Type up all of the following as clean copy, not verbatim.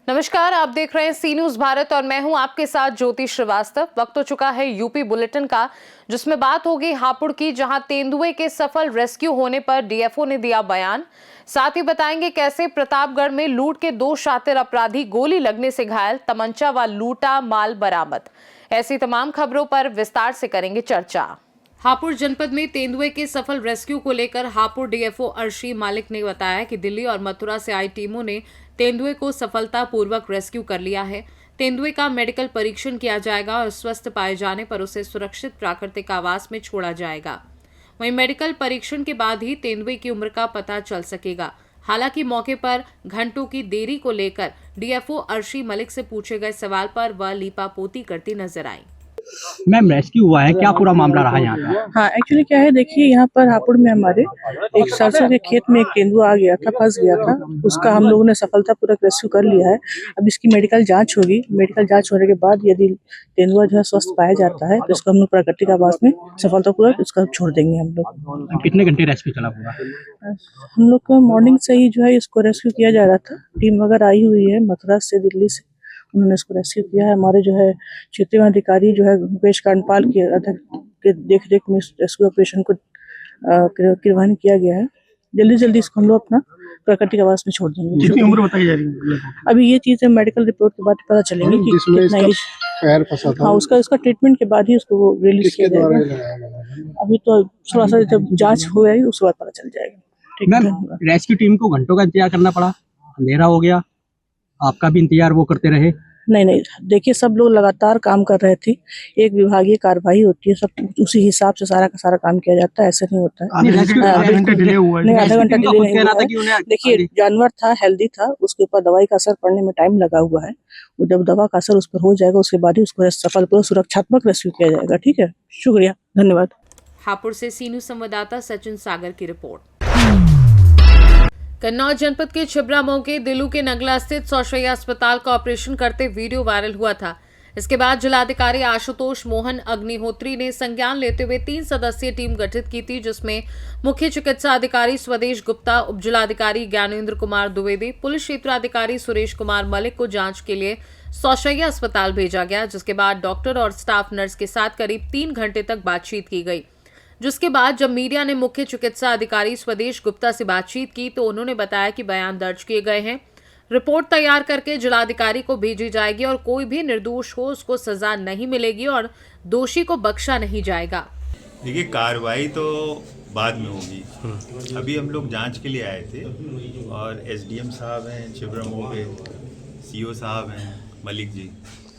नमस्कार, आप देख रहे हैं सी न्यूज भारत और मैं हूं आपके साथ ज्योति श्रीवास्तव। वक्त हो चुका है यूपी बुलेटिन का, जिसमें बात होगी हापुड़ की, जहां तेंदुए के सफल रेस्क्यू होने पर डीएफओ ने दिया बयान। साथ ही बताएंगे कैसे प्रतापगढ़ में लूट के 2 शातिर अपराधी गोली लगने से घायल, तमंचा व लूटा माल बरामद। ऐसी तमाम खबरों पर विस्तार से करेंगे चर्चा। हापुड़ जनपद में तेंदुए के सफल रेस्क्यू को लेकर हापुड़ डीएफओ अर्शी मालिक ने बताया कि दिल्ली और मथुरा से आई टीमों ने तेंदुए को सफलतापूर्वक रेस्क्यू कर लिया है। तेंदुए का मेडिकल परीक्षण किया जाएगा और स्वस्थ पाए जाने पर उसे सुरक्षित प्राकृतिक आवास में छोड़ा जाएगा। वहीं मेडिकल परीक्षण के बाद ही तेंदुए की उम्र का पता चल सकेगा। हालांकि मौके पर घंटों की देरी को लेकर डीएफओ अर्शी मलिक से पूछे गए सवाल पर वह लीपापोती करती नजर आई। मैम, रेस्क्यू हुआ है, क्या पूरा मामला रहा यहाँ का? हाँ, एक्चुअली क्या है, देखिए यहाँ पर हापुड़ में हमारे एक सरसों के खेत में एक तेंदुआ आ गया था, फंस गया था। उसका हम लोगों ने सफलतापूर्वक रेस्क्यू कर लिया है। अब इसकी मेडिकल जांच होगी। मेडिकल जांच होने के बाद यदि तेंदुआ जो है स्वस्थ पाया जाता है तो इसको हम लोग प्राकृतिक आवास में सफलतापूर्वक इसका छोड़ देंगे हम लोग। कितने घंटे रेस्क्यू चला पूरा? हम लोग को मॉर्निंग से ही जो है इसको रेस्क्यू किया जा रहा था। टीम वगैरह आई हुई है मथुरा से, दिल्ली से, उन्होंने इसको रेस्क्यू किया है। हमारे जो है क्षेत्रीय अधिकारी जो है मुकेश कांडपाल के देख रेख में रेस्क्यू ऑपरेशन को क्रियान्वित किया गया है। जल्दी इसको हम लोग अपना प्राकृतिक आवास में छोड़ देंगे। कितनी उम्र बताई जा रही है? अभी ये चीजें मेडिकल रिपोर्ट के बाद पता चलेंगी कि कितना एज। पैर फंसा था। हाँ, उसका ट्रीटमेंट के बाद ही उसको रिलीज किया जाएगा। अभी तो थोड़ा सा जब जांच हो जाएगी उसके बाद पता चल जाएगा। ठीक है। रेस्क्यू टीम को घंटों का इंतजार करना पड़ा, अंधेरा हो गया, आपका भी इंतजार वो करते रहे? नहीं, देखिए सब लोग लगातार काम कर रहे थे। एक विभागीय कार्रवाई होती है, सब उसी हिसाब से सारा का सारा काम किया जाता है। ऐसे नहीं होता है। आधा घंटा डिले हुआ है। नहीं, आधा घंटा डिले नहीं हुआ है। देखिए, जानवर था, हेल्दी था, उसके ऊपर दवाई का असर पड़ने में टाइम लगा हुआ है। वो जब दवा का असर उस पर हो जाएगा उसके बाद ही उसको सफलपूर्वक सुरक्षात्मक रेस्क्यू किया जाएगा। ठीक है, शुक्रिया, धन्यवाद। हापुड़ से सी न्यूज संवाददाता सचिन सागर की रिपोर्ट। कन्नौज जनपद के छिबरा मऊ के दिल्लू के नगला स्थित सौशैया अस्पताल का ऑपरेशन करते वीडियो वायरल हुआ था। इसके बाद जिलाधिकारी आशुतोष मोहन अग्निहोत्री ने संज्ञान लेते हुए 3 सदस्यीय टीम गठित की थी, जिसमें मुख्य चिकित्सा अधिकारी स्वदेश गुप्ता, उप जिलाधिकारी ज्ञानेंद्र कुमार द्विवेदी, पुलिस क्षेत्राधिकारी सुरेश कुमार मलिक को जांच के लिए सौशैया अस्पताल भेजा गया। जिसके बाद डॉक्टर और स्टाफ नर्स के साथ करीब 3 घंटे तक बातचीत की गई। जिसके बाद जब मीडिया ने मुख्य चिकित्सा अधिकारी स्वदेश गुप्ता से बातचीत की तो उन्होंने बताया कि बयान दर्ज किए गए हैं, रिपोर्ट तैयार करके जिलाधिकारी को भेजी जाएगी और कोई भी निर्दोष हो उसको सजा नहीं मिलेगी और दोषी को बख्शा नहीं जाएगा। देखिए, कार्रवाई तो बाद में होगी। अभी हम लोग जांच के लिए आए थे और एसडीएम साहब हैं छिबरा मऊ के, सीओ साहब हैं मलिक जी,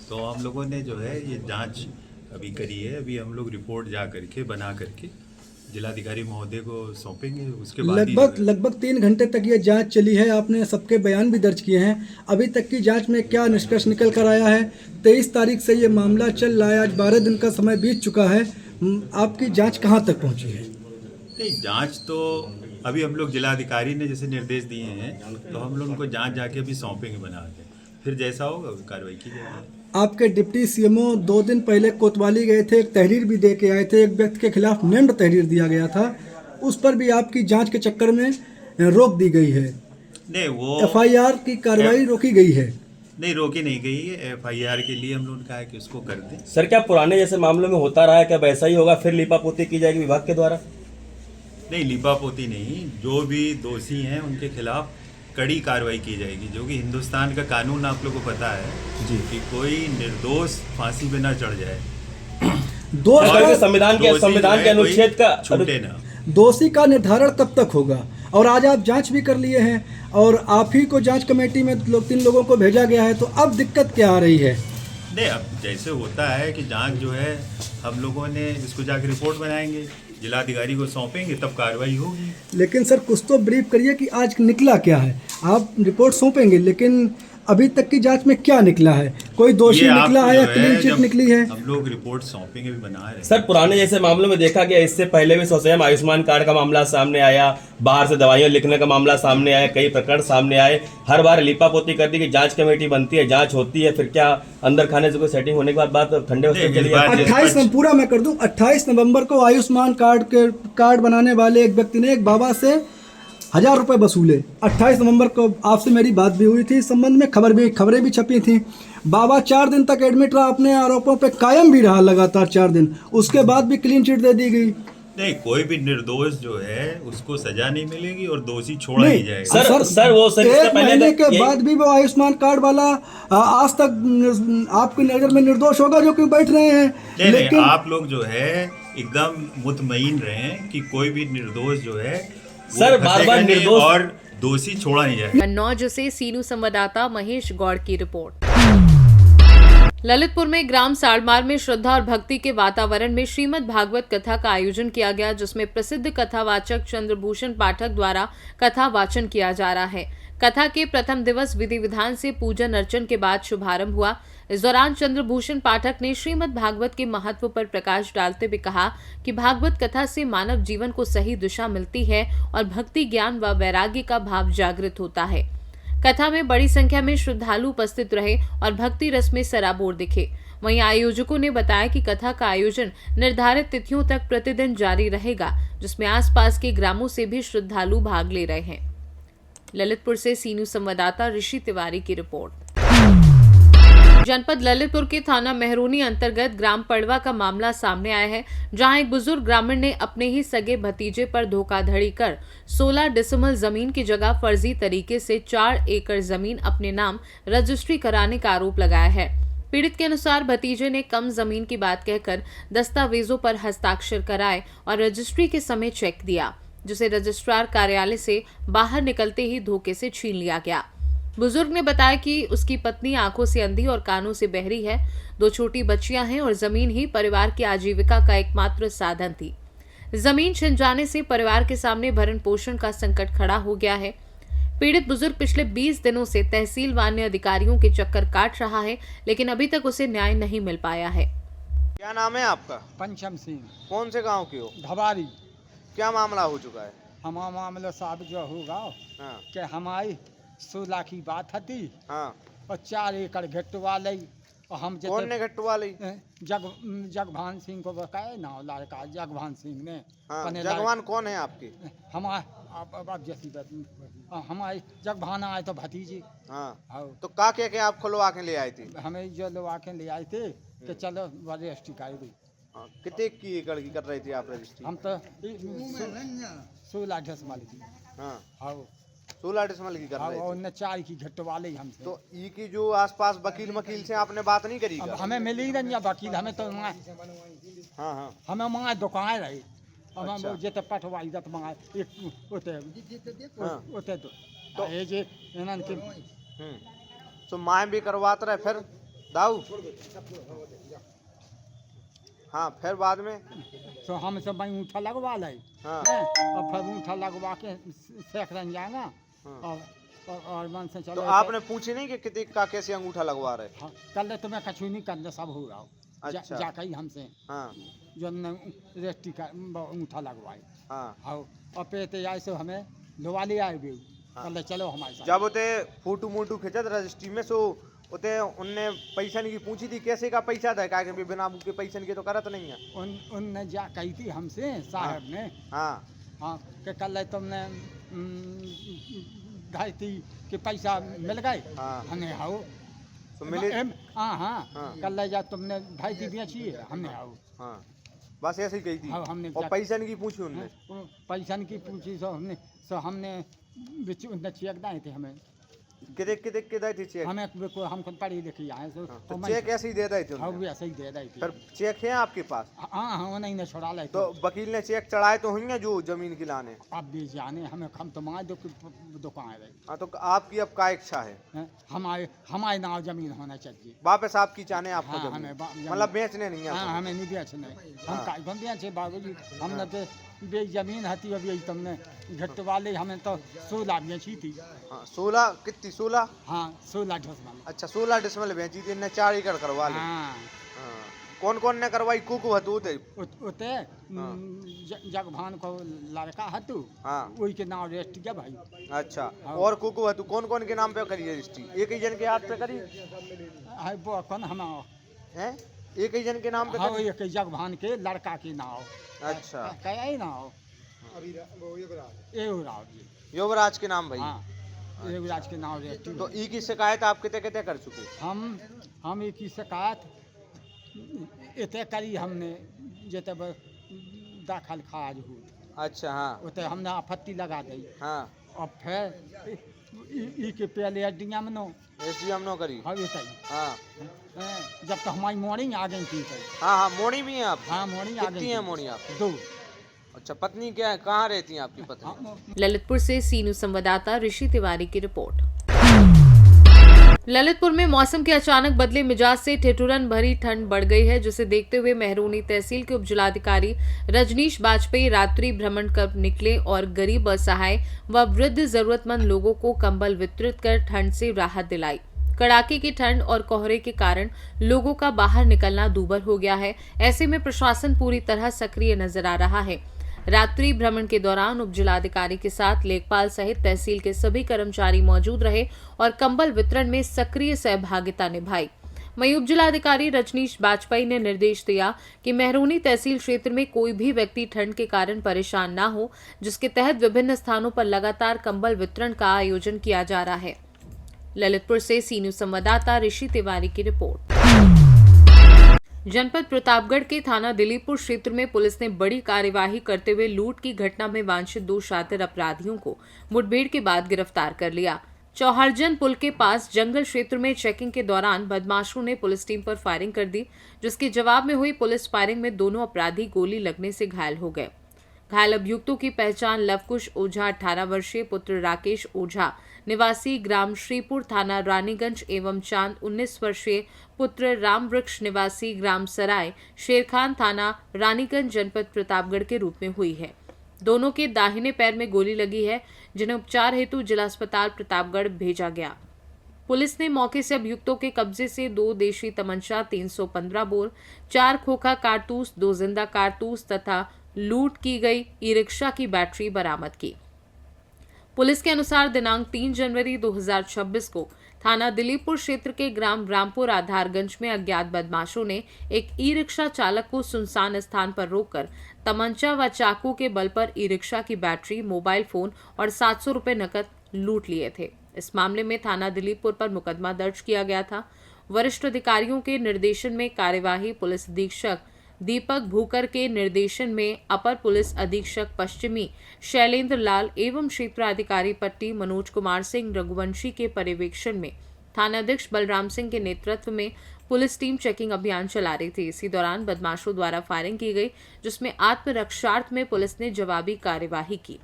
तो हम लोगों ने जो है ये जांच अभी करी है। अभी हम लोग रिपोर्ट जा करके बना करके जिलाधिकारी महोदय को सौंपेंगे। उसके बाद लगभग 3 घंटे तक ये जांच चली है। आपने सबके बयान भी दर्ज किए हैं। अभी तक की जांच में क्या निष्कर्ष निकल कर आया है? 23 तारीख से ये मामला चल रहा है, आज 12 दिन का समय बीत चुका है। आपकी जांच कहाँ तक पहुँची है? नहीं, जांच तो अभी हम लोग जिलाधिकारी ने जैसे निर्देश दिए हैं तो हम लोग उनको जांच जाके अभी सौंपेंगे बना के, फिर जैसा होगा कार्रवाई की जाएगी। आपके डिप्टी सीएमओ 2 दिन पहले कोतवाली गए थे, एक तहरीर भी दे के आए थे। एक व्यक्ति के खिलाफ नेम्ड तहरीर दिया गया था, उस पर भी आपकी जांच के चक्कर में रोक दी गई है। नहीं, वो एफआईआर की कार्रवाई रोकी गई है। नहीं, रोकी नहीं गई है। एफआईआर के लिए हम लोगों ने कहा है कि उसको कर दें। सर, क्या पुराने जैसे मामलों में होता रहा है, क्या वैसा ही होगा? फिर लीपापोती की जाएगी विभाग के द्वारा? नहीं, लीपापोती नहीं, जो भी दोषी हैं उनके खिलाफ कड़ी कार्रवाई की जाएगी। जो कि हिंदुस्तान का कानून आप लोगों को पता है जी, कि कोई निर्दोष फांसी पे ना चढ़ जाए। संविधान के अनुच्छेद का छूटे ना। दोषी का निर्धारण तब तक होगा। और आज आप जांच भी कर लिए हैं और आप ही को जांच कमेटी में 3 लोगों को भेजा गया है, तो अब दिक्कत क्या आ रही है? नहीं, अब जैसे होता है कि जांच जो है हम लोगों ने इसको जाकर रिपोर्ट बनाएंगे, जिलाधिकारी को सौंपेंगे, तब कार्रवाई होगी। लेकिन सर कुछ तो ब्रीफ करिए कि आज निकला क्या है। आप रिपोर्ट सौंपेंगे लेकिन अभी तक की जांच में क्या निकला है? कोई दोषी ये निकला आपको है या जो क्लीन चिट जब निकली है? हम लोग रिपोर्ट सौंपेंगे, भी बना रहे हैं। सर पुराने जैसे मामलों में देखा गया, इससे पहले भी सोचें आयुष्मान कार्ड का मामला सामने आया, बाहर से दवाइयां लिखने का मामला सामने आया, कई प्रकरण सामने आए। हर बार लिपापोती कर दी कि जांच कमेटी बनती है, जांच होती है, फिर क्या अंदर खाने से कोई सेटिंग होने के बाद बात ठंडे हो नहीं, चली इस बार जाती है। 28 पूरा मैं कर दूं, 28 नवंबर को आयुष्मान कार्ड बनाने वाले एक व्यक्ति ने एक बाबा से 1000 रुपये वसूले। 28 नवंबर को आपसे मेरी बात भी हुई थी इस संबंध में, खबरें भी छपी थी। बाबा 4 दिन तक एडमिट रहा, अपने आरोपों पे कायम भी रहा लगातार 4 दिन, उसके बाद भी क्लीन चिट दे दी गई। नहीं, कोई भी निर्दोष जो है उसको सजा नहीं मिलेगी और दोषी छोड़ा नहीं जाएगा। सर वो सर इससे एक पहले महीने के यही- बाद भी वो आयुष्मान कार्ड वाला आज तक आपकी नजर में निर्दोष होगा जो क्यों बैठ रहे हैं? नहीं, लेकिन आप लोग जो है एकदम मुतमईन रहे कि कोई भी निर्दोष जो है वो सर, बार-बार फंसेगा नहीं निर्दोष- और दोषी छोड़ा नहीं जाएगा। कन्नौज से सीनू संवाददाता महेश गौड़ की रिपोर्ट। ललितपुर में ग्राम साड़मार में श्रद्धा और भक्ति के वातावरण में श्रीमद् भागवत कथा का आयोजन किया गया, जिसमें प्रसिद्ध कथावाचक चंद्रभूषण पाठक द्वारा कथा वाचन किया जा रहा है। कथा के प्रथम दिवस विधि विधान से पूजन अर्चन के बाद शुभारंभ हुआ। इस दौरान चंद्रभूषण पाठक ने श्रीमद् भागवत के महत्व पर प्रकाश डालते हुए कहा कि भागवत कथा से मानव जीवन को सही दिशा मिलती है और भक्ति, ज्ञान व वैराग्य का भाव जागृत होता है। कथा में बड़ी संख्या में श्रद्धालु उपस्थित रहे और भक्ति रस में सराबोर दिखे। वहीं आयोजकों ने बताया कि कथा का आयोजन निर्धारित तिथियों तक प्रतिदिन जारी रहेगा, जिसमें आसपास के ग्रामों से भी श्रद्धालु भाग ले रहे हैं। ललितपुर से सीनू संवाददाता ऋषि तिवारी की रिपोर्ट। जनपद ललितपुर के थाना मेहरोनी अंतर्गत ग्राम पड़वा का मामला सामने आया है, जहां एक बुजुर्ग ग्रामीण ने अपने ही सगे भतीजे पर धोखाधड़ी कर 16 डिसमल जमीन की जगह फर्जी तरीके से 4 एकड़ जमीन अपने नाम रजिस्ट्री कराने का आरोप लगाया है। पीड़ित के अनुसार भतीजे ने कम जमीन की बात कहकर दस्तावेजों पर हस्ताक्षर कराए और रजिस्ट्री के समय चेक दिया, जिसे रजिस्ट्रार कार्यालय से बाहर निकलते ही धोखे से छीन लिया गया। बुजुर्ग ने बताया कि उसकी पत्नी आंखों से अंधी और कानों से बहरी है, 2 छोटी बच्चियां हैं और जमीन ही परिवार की आजीविका का एकमात्र साधन थी। जमीन छिन जाने से परिवार के सामने भरण पोषण का संकट खड़ा हो गया है। पीड़ित बुजुर्ग पिछले 20 दिनों से तहसील व अन्य अधिकारियों के चक्कर काट रहा है, लेकिन अभी तक उसे न्याय नहीं मिल पाया है। क्या नाम है आपका? पंचम सिंह कौन से गांव के हो? धबारी। क्या मामला हो चुका है? हमारा मामला साहब जो होगा हाँ कि हमारी 16 की बात थी हाँ। और 4 एकड़ घटवा ली और हम कौन ने घटवा ली? जगभान सिंह को बताया ना, लड़का जगभान सिंह ने। हाँ, अपने जगवान कौन है आपके? अब जैसी हमारे जगभान आए तो भतीजी। हाँ, हाँ, तो का क्या क्या आप खुलवा के ले आए थे? हमें जो लोग आके ले आए थे कि चलो रजिस्ट्री कर दी। हाँ, कितने की एकड़ की कर रहे थे आप रजिस्ट्री? हम तो 16 डिसमल की। हाँ, हाँ 16 डिसमल की कर हाँ, रहे और थे। ने 4 की घटवा ली हमसे। तो ई की जो आसपास वकील से आपने बात नहीं करी अब क्या? हमें मिल ही नहीं वकील, हमें तो हाँ हाँ। हमें वहाँ दुकान रही। अब अच्छा। हम जेते पठवाई जत वहाँ एक ओते हाँ। ओते तो ये जे इनन के तो माए भी करवाते रहे फिर दाऊ? हाँ, फिर बाद में? तो हम सब भाई ऊँठा लगवा लाई। हाँ और फिर ऊँठा लगवा के सेख रन जाएगा हाँ। और मन से तो चलो। आपने पूछे नहीं कि कितने का कैसे अंगूठा लगवा रहे? हाँ, कल ले तुम्हें कछु नहीं करने सब हो रहा। अच्छा। जाकर ही हमसे हाँ जो रजिस्ट्री का ऊँठा लगवाए। हाँ। हाँ, और पेते आए सो हमें लुवा ले आए भी। कल चलो हमारे साथ। जब उते फोटो मोटू खिंचत रजिस्ट्री में सो उते उनने पैसा की पूछी थी कैसे का पैसा था, क्या कि बिना के पैसा के तो करत नहीं है। उनने जा कही थी हमसे साहब ने। हाँ हाँ कि कल तुमने ढाई थी कि पैसा मिल गए। हाँ। हमने आओ तो मिले? हाँ हाँ हाँ। कल जा तुमने ढाई थी बेची है, हमने आओ। हाँ, बस ऐसे ही कही थी। हाँ, हमने और पैसा की पूछी उनने? पैसा की पूछी सो हमने उनने चेक दाए थे हमें। कितने कितने के दे थे चेक? हमें हमको पढ़ी लिखी आए सो तो चेक ऐसे ही दे रहे थे हाँ उनने? वैसे ही दे रही थी। फिर चेक है आपके पास? हाँ हाँ उन्हीं ने छोड़ा लाई। तो वकील ने चेक चढ़ाए तो होंगे जो जमीन की लाने? अब भी जाने हमें हम तो माँ दुकान रही। हाँ, तो आपकी अब का इच्छा है? हमारे नाम जमीन होना चाहिए। वापस आपकी चाहने आपको हाँ, जमीन? हमें जमीन- मतलब बेचने नहीं है हाँ आपको? हमें नहीं बेचने। हम हाँ। काय बेचे बाबूजी, हमने तो बे जमीन हती अभी तुमने घट वाले हमें तो 16 बेची थी। हाँ 16 कितनी 16? हाँ 16 ढोसमान। अच्छा 16 डिसमल बेची थी, इनने 4 एकड़ करवा ली। हाँ हाँ। कौन कौन ने करवाई? कुकु हतू थे। उते जगभान को लड़का हतू, हाँ वही के नाम रेस्ट किया भाई। अच्छा हाँ। और कुकु हतू कौन कौन के नाम पे करी रजिस्ट्री? एक ही जन के हाथ पे करी है वो कौन हम है? एक ही जन के नाम पे हाँ करी? एक जगभान के लड़का के नाव। अच्छा क्या ही नाव एवराज जी। युवराज के नाम भाई। हाँ एवराज के नाव रेस्ट। तो ई की शिकायत आप कितने कितने कर चुके? हम एक ही शिकायत इतने करी हमने जैसे दाखिल खाज हो। अच्छा हाँ उते हमने आपत्ति लगा दी। हाँ और फिर ई के पहले एसडीएम नो एसडीएम नो करी। हाँ ये हाँ जब तक हमारी मॉर्निंग आ गई थी। हाँ हाँ मोनी भी हैं आप? हाँ मॉर्निंग आ गई। कितनी है मोनी आप? 2। अच्छा पत्नी क्या है, कहाँ रहती हैं आपकी पत्नी? हाँ, ललितपुर से सी न्यूज संवाददाता ऋषि तिवारी की रिपोर्ट। ललितपुर में मौसम के अचानक बदले मिजाज से ठिठुरन भरी ठंड बढ़ गई है, जिसे देखते हुए मेहरौनी तहसील के उपजिलाधिकारी रजनीश बाजपेयी रात्रि भ्रमण कर निकले और गरीब, असहाय व वृद्ध जरूरतमंद लोगों को कंबल वितरित कर ठंड से राहत दिलाई। कड़ाके की ठंड और कोहरे के कारण लोगों का बाहर निकलना दूभर हो गया है। ऐसे में प्रशासन पूरी तरह सक्रिय नजर आ रहा है। रात्रि भ्रमण के दौरान उपजिलाधिकारी के साथ लेखपाल सहित तहसील के सभी कर्मचारी मौजूद रहे और कंबल वितरण में सक्रिय सहभागिता निभाई। वहीं उपजिलाधिकारी रजनीश बाजपेयी ने निर्देश दिया कि मेहरौनी तहसील क्षेत्र में कोई भी व्यक्ति ठंड के कारण परेशान न हो, जिसके तहत विभिन्न स्थानों पर लगातार कंबल वितरण का आयोजन किया जा रहा है। ललितपुर से सी न्यूज संवाददाता ऋषि तिवारी की रिपोर्ट। जनपद प्रतापगढ़ के थाना दिलीपुर क्षेत्र में पुलिस ने बड़ी कार्यवाही करते हुए लूट की घटना में वांछित 2 शातिर अपराधियों को मुठभेड़ के बाद गिरफ्तार कर लिया। चौहरजन पुल के पास जंगल क्षेत्र में चेकिंग के दौरान बदमाशों ने पुलिस टीम पर फायरिंग कर दी, जिसके जवाब में हुई पुलिस फायरिंग में दोनों अपराधी गोली लगने से घायल हो गए। घायल अभियुक्तों की पहचान लवकुश ओझा 18 वर्षीय पुत्र राकेश ओझा निवासी ग्राम श्रीपुर थाना रानीगंज एवं चांद 19 वर्षीय पुत्र रामवृक्ष निवासी ग्राम सराय शेरखान थाना रानीगंज जनपद प्रतापगढ़ के रूप में हुई है। दोनों के दाहिने पैर में गोली लगी है, जिन्हें उपचार हेतु जिला अस्पताल प्रतापगढ़ भेजा गया। पुलिस ने मौके से अभियुक्तों के कब्जे से 2 देशी तमंचा, 315 बोर, 4 खोखा कारतूस, 2 जिंदा कारतूस तथा लूट की गई ई-रिक्शा की बैटरी बरामद की। पुलिस के अनुसार दिनांक 3 जनवरी 2026 को थाना दिलीपुर क्षेत्र के ग्राम रामपुर आधारगंज में अज्ञात बदमाशों ने एक ई-रिक्शा चालक को सुनसान स्थान पर रोककर तमंचा व चाकू के बल पर ई-रिक्शा की बैटरी, मोबाइल फोन और 700 रुपए नकद लूट लिए थे। इस मामले में थाना दिलीपुर पर मुकदमा दर्ज किया गया था। वरिष्ठ अधिकारियों के निर्देशन में कार्यवाही पुलिस अधीक्षक दीपक भूकर के निर्देशन में अपर पुलिस अधीक्षक पश्चिमी शैलेंद्र लाल एवं क्षेत्राधिकारी पट्टी मनोज कुमार सिंह रघुवंशी के पर्यवेक्षण में थानाध्यक्ष बलराम सिंह के नेतृत्व में पुलिस टीम चेकिंग अभियान चला रही थी। इसी दौरान बदमाशों द्वारा फायरिंग की गई, जिसमें आत्मरक्षार्थ में पुलिस ने जवाबी कार्यवाही की।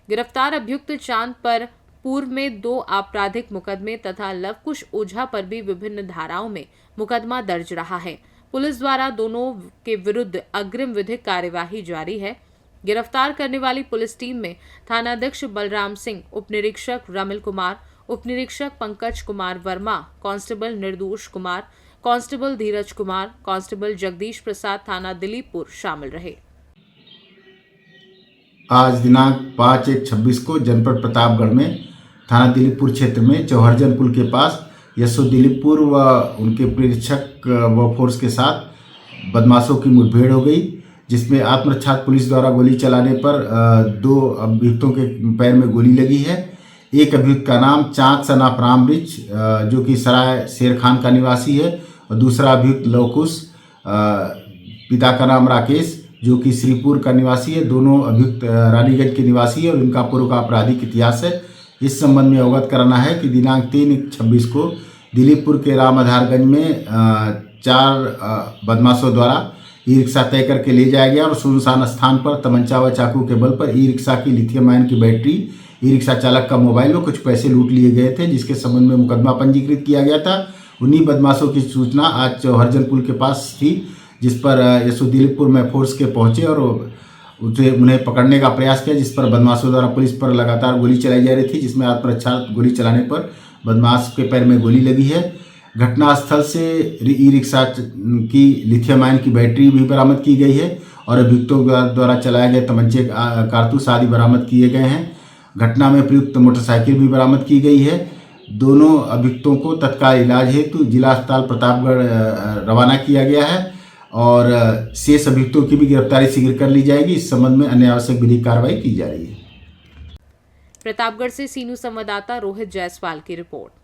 गिरफ्तार अभियुक्त चांद पर पूर्व में 2 आपराधिक मुकदमे तथा लवकुश ओझा पर भी विभिन्न धाराओं में मुकदमा दर्ज रहा है। पुलिस द्वारा दोनों के विरुद्ध अग्रिम विधिक कार्यवाही जारी है। गिरफ्तार करने वाली पुलिस टीम में थानाध्यक्ष बलराम सिंह, उप निरीक्षक रमिल कुमार, उप निरीक्षक पंकज कुमार वर्मा, कांस्टेबल निर्दोष कुमार, कांस्टेबल धीरज कुमार, कांस्टेबल जगदीश प्रसाद थाना दिलीपुर शामिल रहे। आज दिनांक 5/1/26 को जनपद प्रतापगढ़ में थाना दिलीपुर क्षेत्र में चौहरजन पुल के पास यशो दिलीपुर व उनके प्रेक्षक व फोर्स के साथ बदमाशों की मुठभेड़ हो गई, जिसमें आत्मरक्षा पुलिस द्वारा गोली चलाने पर 2 अभियुक्तों के पैर में गोली लगी है। एक अभियुक्त का नाम चांद सनाफ रामवृक्ष जो कि सराय शेरखान का निवासी है, और दूसरा अभियुक्त लवकुश पिता का नाम राकेश जो कि श्रीपुर का निवासी है। दोनों अभियुक्त रानीगंज के निवासी है और इनका पूर्व का आपराधिक इतिहास है। इस संबंध में अवगत कराना है कि दिनांक 3/26 को दिलीपुर के राम आधारगंज में 4 बदमाशों द्वारा ई रिक्शा तय करके ले जाया गया और सुनसान स्थान पर तमंचा व चाकू के बल पर ई रिक्शा की लिथियम आयन की बैटरी, ई रिक्शा चालक का मोबाइल व कुछ पैसे लूट लिए गए थे, जिसके संबंध में मुकदमा पंजीकृत किया गया था। उन्हीं बदमाशों की सूचना आज चौहरजन पुल के पास थी, जिस पर यशो दिलीपुर में फोर्स के पहुंचे और उन्हें पकड़ने का प्रयास किया, जिस पर बदमाशों द्वारा पुलिस पर लगातार गोली चलाई जा रही थी, जिसमें आत्मरक्षा गोली चलाने पर बदमाश के पैर में गोली लगी है। घटनास्थल से ई रिक्शा की लिथियम आयन की बैटरी भी बरामद की गई है और अभियुक्तों द्वारा चलाए गए तमंचे, कारतूस आदि बरामद किए गए हैं। घटना में प्रयुक्त मोटरसाइकिल भी बरामद की गई है। दोनों अभियुक्तों को तत्काल इलाज हेतु जिला अस्पताल प्रतापगढ़ रवाना किया गया है और शेष अभियुक्तों की भी गिरफ्तारी शीघ्र कर ली जाएगी। इस संबंध में अन्य आवश्यक विधिक कार्रवाई की जा रही है। प्रतापगढ़ से सीनू संवाददाता रोहित जायसवाल की रिपोर्ट।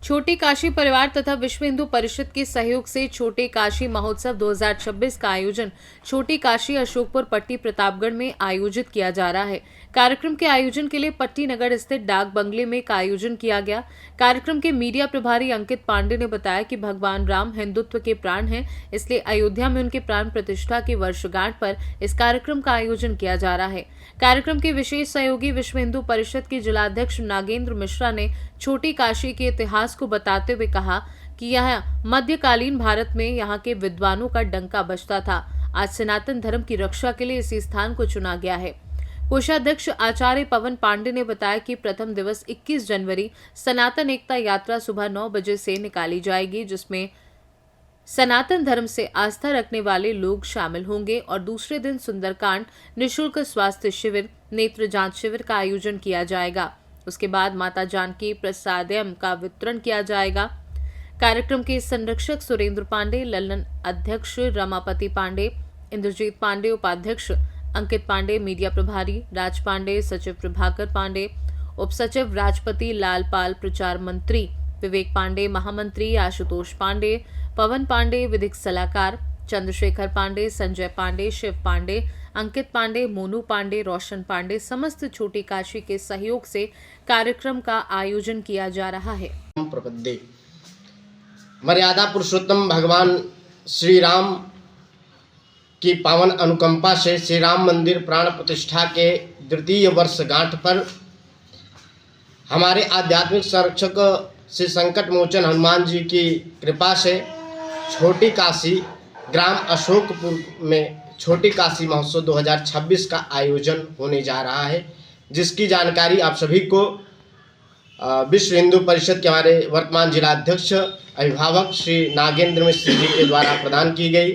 छोटी काशी परिवार तथा विश्व हिंदू परिषद के सहयोग से छोटे काशी महोत्सव 2026 का आयोजन छोटी काशी अशोकपुर पट्टी प्रतापगढ़ में आयोजित किया जा रहा है। कार्यक्रम के आयोजन के लिए पट्टी नगर स्थित डाक बंगले में का आयोजन किया गया। कार्यक्रम के मीडिया प्रभारी अंकित पांडे ने बताया कि भगवान राम हिंदुत्व के प्राण हैं, इसलिए अयोध्या में उनके प्राण प्रतिष्ठा की वर्षगांठ पर इस कार्यक्रम का आयोजन किया जा रहा है। कार्यक्रम के विशेष सहयोगी विश्व हिंदू परिषद के जिलाध्यक्ष नागेंद्र मिश्रा ने छोटी काशी के इतिहास को बताते हुए कहा कि यह मध्यकालीन भारत में यहाँ के विद्वानों का डंका बजता था। आज सनातन धर्म की रक्षा के लिए इसी स्थान को चुना गया है। कोषाध्यक्ष आचार्य पवन पांडे ने बताया कि प्रथम दिवस 21 जनवरी सनातन एकता यात्रा सुबह 9 बजे से निकाली जाएगी, जिसमें सनातन धर्म से आस्था रखने वाले लोग शामिल होंगे और दूसरे दिन सुंदरकांड, निःशुल्क स्वास्थ्य शिविर, नेत्र जांच शिविर का आयोजन किया जाएगा। उसके बाद माता जानकी प्रसादम का वितरण किया जाएगा। कार्यक्रम के संरक्षक सुरेंद्र पांडे, लल्लन अध्यक्ष रमापति पांडे, इंद्रजीत पांडे उपाध्यक्ष, अंकित पांडे मीडिया प्रभारी, राज पांडे सचिव, प्रभाकर पांडे उप सचिव, राजपति लालपाल प्रचार मंत्री, विवेक पांडे महामंत्री, आशुतोष पांडे, पवन पांडे विधिक सलाहकार, चंद्रशेखर पांडे, संजय पांडे, शिव पांडे, अंकित पांडे, मोनू पांडे, रोशन पांडे समस्त छोटी काशी के सहयोग से कार्यक्रम का आयोजन किया जा रहा है। प्रपद्ये मर्यादा पुरुषोत्तम भगवान श्री राम की पावन अनुकंपा से श्री राम मंदिर प्राण प्रतिष्ठा के द्वितीय वर्षगांठ पर हमारे आध्यात्मिक संरक्षक श्री संकट मोचन हनुमान जी की कृपा से छोटी काशी ग्राम अशोकपुर में छोटी काशी महोत्सव 2026 का आयोजन होने जा रहा है, जिसकी जानकारी आप सभी को विश्व हिंदू परिषद के हमारे वर्तमान जिलाध्यक्ष अभिभावक श्री नागेंद्र मिश्र जी के द्वारा प्रदान की गई।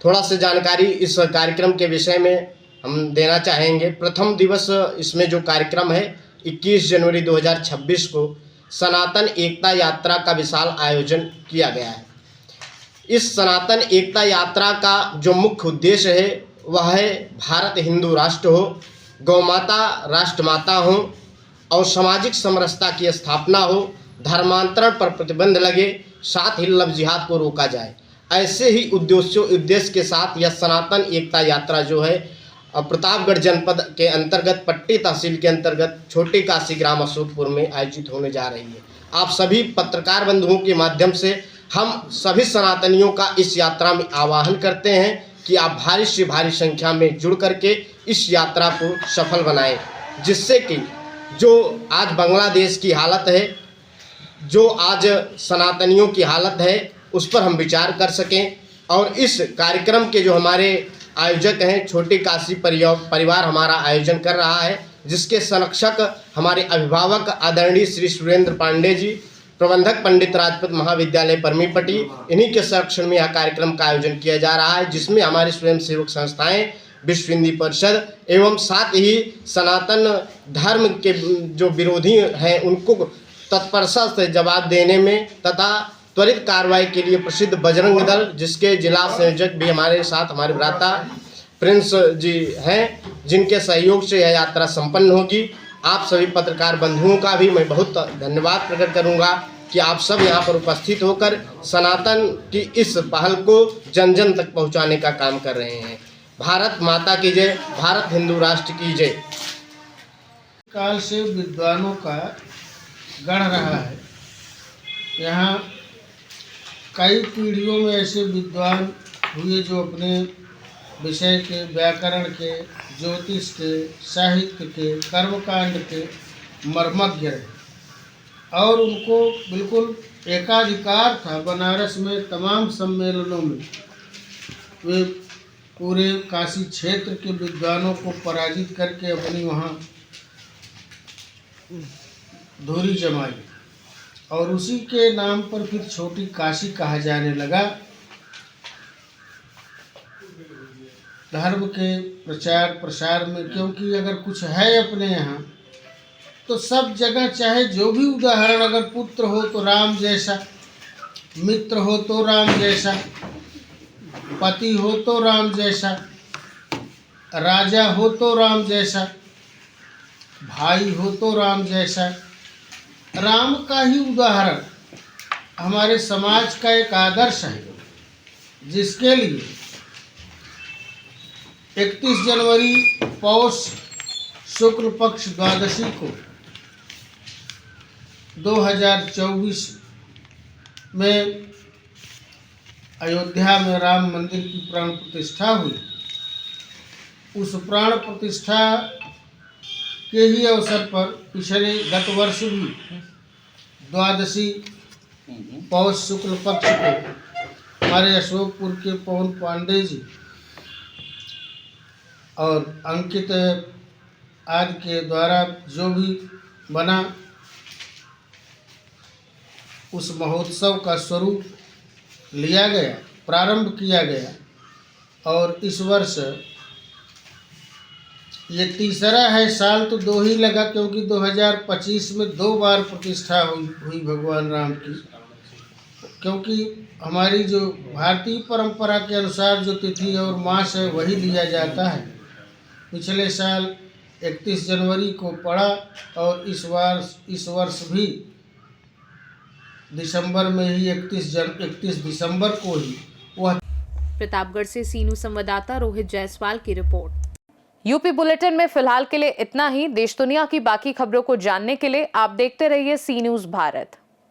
थोड़ा सा जानकारी इस कार्यक्रम के विषय में हम देना चाहेंगे। प्रथम दिवस इसमें जो कार्यक्रम है 21 जनवरी 2026 को सनातन एकता यात्रा का विशाल आयोजन किया गया है। इस सनातन एकता यात्रा का जो मुख्य उद्देश्य है वह है भारत हिंदू राष्ट्र हो, गौमाता राष्ट्रमाता हो और सामाजिक समरसता की स्थापना हो, धर्मांतरण पर प्रतिबंध लगे, साथ ही लव जिहाद को रोका जाए। ऐसे ही उद्देश्य के साथ यह सनातन एकता यात्रा जो है प्रतापगढ़ जनपद के अंतर्गत पट्टी तहसील के अंतर्गत छोटी काशी ग्राम अशोकपुर में आयोजित होने जा रही है। आप सभी पत्रकार बंधुओं के माध्यम से हम सभी सनातनियों का इस यात्रा में आह्वान करते हैं कि आप भारी से भारी संख्या में जुड़ करके इस यात्रा को सफल बनाएं, जिससे कि जो आज बांग्लादेश की हालत है, जो आज सनातनियों की हालत है, उस पर हम विचार कर सकें। और इस कार्यक्रम के जो हमारे आयोजक हैं छोटी काशी परिवार हमारा आयोजन कर रहा है, जिसके संरक्षक हमारे अभिभावक आदरणीय श्री सुरेंद्र पांडे जी, प्रबंधक पंडित राजपूत महाविद्यालय परमीपट्टी, इन्हीं के संरक्षण में यह कार्यक्रम का आयोजन किया जा रहा है, जिसमें हमारी स्वयंसेवक संस्थाएं, विश्व हिंदू परिषद एवं साथ ही सनातन धर्म के जो विरोधी हैं उनको तत्परता से जवाब देने में तथा त्वरित कार्रवाई के लिए प्रसिद्ध बजरंग दल, जिसके जिला संयोजक भी हमारे साथ हमारे भ्राता प्रिंस जी हैं, जिनके सहयोग से यह यात्रा संपन्न होगी। आप सभी पत्रकार बंधुओं का भी मैं बहुत धन्यवाद प्रकट करूंगा कि आप सब यहां पर उपस्थित होकर सनातन की इस पहल को जन जन तक पहुंचाने का काम कर रहे हैं। भारत माता की जय, भारत हिंदू राष्ट्र की जय। काल से विद्वानों का गढ़ रहा है। यहाँ कई पीढ़ियों में ऐसे विद्वान हुए जो अपने विषय के, व्याकरण के, ज्योतिष के, साहित्य के, कर्मकांड के मर्मज्ञ रहे और उनको बिल्कुल एकाधिकार था। बनारस में तमाम सम्मेलनों में वे पूरे काशी क्षेत्र के विद्वानों को पराजित करके अपनी वहाँ धूरी जमाई और उसी के नाम पर फिर छोटी काशी कहा जाने लगा। धर्म के प्रचार प्रसार में, क्योंकि अगर कुछ है अपने यहाँ तो सब जगह, चाहे जो भी उदाहरण, अगर पुत्र हो तो राम जैसा, मित्र हो तो राम जैसा, पति हो तो राम जैसा, राजा हो तो राम जैसा, भाई हो तो राम जैसा। राम का ही उदाहरण हमारे समाज का एक आदर्श है, जिसके लिए 31 जनवरी पौष शुक्ल पक्ष द्वादशी को 2024 में अयोध्या में राम मंदिर की प्राण प्रतिष्ठा हुई। उस प्राण प्रतिष्ठा के ही अवसर पर पिछले गत वर्ष भी द्वादशी पौष शुक्ल पक्ष को हमारे अशोकपुर के पवन पांडे जी और अंकित आदि के द्वारा जो भी बना, उस महोत्सव का स्वरूप लिया गया, प्रारंभ किया गया। और इस वर्ष ये तीसरा है। साल तो 2 ही लगा, क्योंकि 2025 में 2 बार प्रतिष्ठा हुई भगवान राम की, क्योंकि हमारी जो भारतीय परंपरा के अनुसार जो तिथि और मास है वही लिया जाता है। पिछले साल 31 जनवरी को पड़ा और इस वर्ष भी दिसंबर में ही 31 दिसंबर को ही वह। प्रतापगढ़ से सीनू संवाददाता रोहित जायसवाल की रिपोर्ट। यूपी बुलेटिन में फिलहाल के लिए इतना ही। देश दुनिया की बाकी खबरों को जानने के लिए आप देखते रहिए सी न्यूज़ भारत।